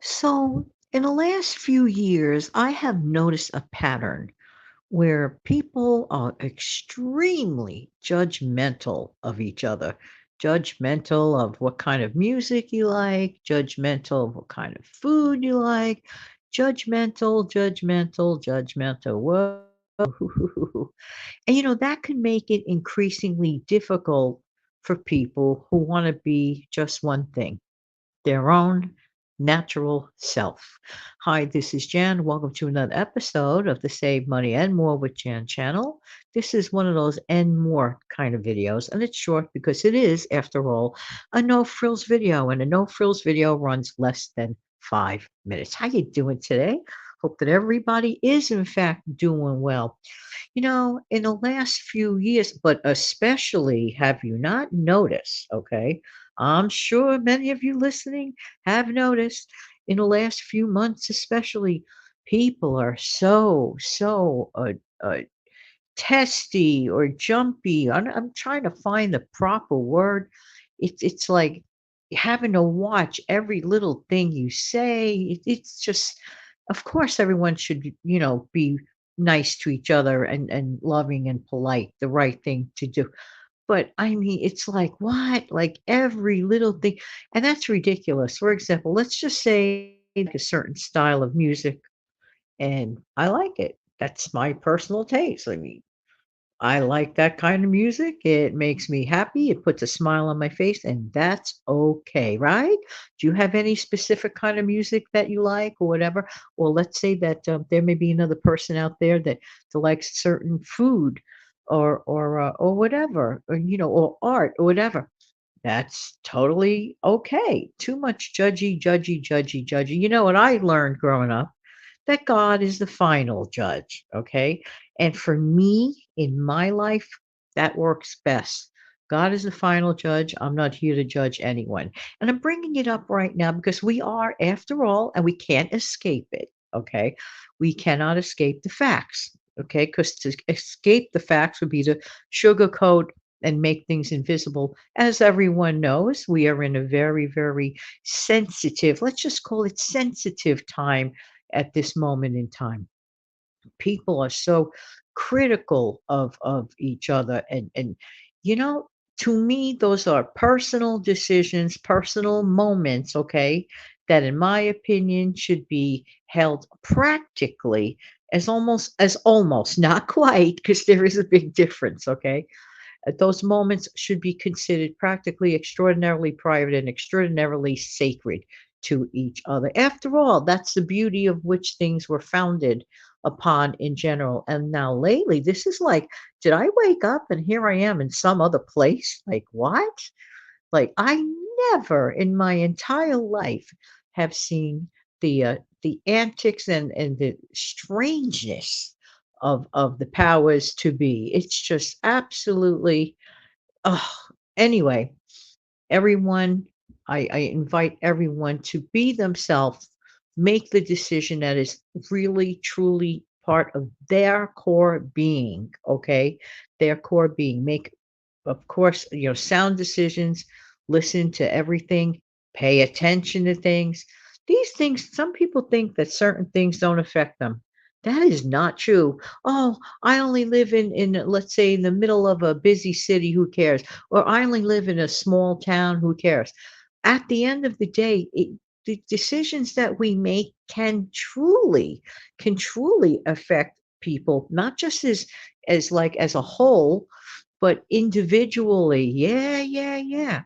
So, in the last few years, I have noticed a pattern where people are extremely judgmental of each other, judgmental of what kind of music you like, judgmental of what kind of food you like, judgmental. Whoa. And that can make it increasingly difficult for people who want to be just one thing, their own natural self. Hi, this is Jan. Welcome to another episode of the Save Money and More with Jan channel. This is one of those and more kind of videos, and it's short because it is, after all, a no frills video, and a no frills video runs less than 5 minutes. How you doing today? Hope that everybody is in fact doing well. In the last few years, but especially, have you not noticed? Okay. I'm sure many of you listening have noticed in the last few months, especially, people are so testy or jumpy. I'm trying to find the proper word. It's like having to watch every little thing you say. It's just, of course, everyone should be nice to each other and loving and polite, the right thing to do. But I mean, it's like what? Like every little thing, and that's ridiculous. For example, let's just say like a certain style of music, and I like it. That's my personal taste. I mean, I like that kind of music. It makes me happy. It puts a smile on my face, and that's okay, right? Do you have any specific kind of music that you like, or whatever? Or let's say that there may be another person out there that likes certain food, or whatever, or art, or whatever. That's totally okay. Too much judgy. You know what I learned growing up? That God is the final judge, okay? And for me, in my life, that works best. God is the final judge. I'm not here to judge anyone. And I'm bringing it up right now because we are, after all, and we can't escape it, okay? We cannot escape the facts, okay? Because to escape the facts would be to sugarcoat and make things invisible. As everyone knows, we are in a very sensitive, let's just call it sensitive time at this moment in time. People are so critical of each other, and you know to me those are personal decisions, personal moments, okay, that in my opinion should be held practically as almost not quite, because there is a big difference, okay. Those moments should be considered practically extraordinarily private and extraordinarily sacred to each other. After all, that's the beauty of which things were founded upon in general. And now, lately, this is like, did I wake up and here I am in some other place? Like, what? Like, I never in my entire life have seen the antics and the strangeness of the powers to be. It's just absolutely, oh, anyway, everyone, I invite everyone to be themselves, make the decision that is really, truly part of their core being, okay? Their core being. Make, of course, sound decisions, listen to everything, pay attention to things. These things, some people think that certain things don't affect them. That is not true. Oh, I only live in let's say in the middle of a busy city, who cares? Or I only live in a small town, who cares? At the end of the day, the decisions that we make can truly affect people, not just as like as a whole, but individually. Yeah, yeah.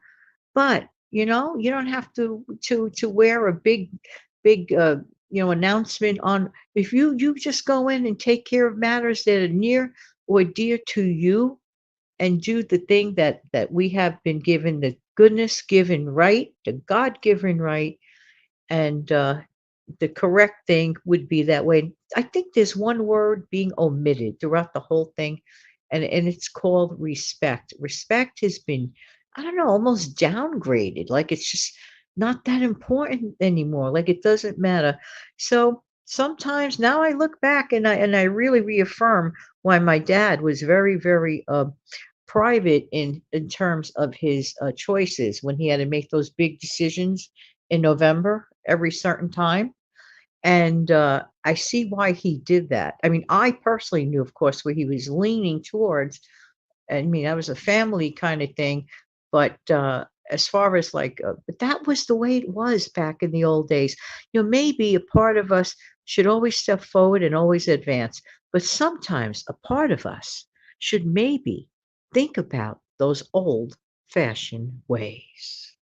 But, you don't have to wear a big announcement on. If you just go in and take care of matters that are near or dear to you, and do the thing that we have been given, the goodness given right, the God-given right, and the correct thing would be that way. I think there's one word being omitted throughout the whole thing, and it's called respect. Respect has been, I don't know, almost downgraded. Like it's just not that important anymore. Like it doesn't matter. So sometimes now I look back and I really reaffirm why my dad was very private in terms of his choices when he had to make those big decisions in November every certain time. And I see why he did that. I mean, I personally knew, of course, where he was leaning towards. I mean, that was a family kind of thing. But as far as like, but that was the way it was back in the old days. Maybe a part of us should always step forward and always advance. But sometimes a part of us should maybe think about those old fashioned ways.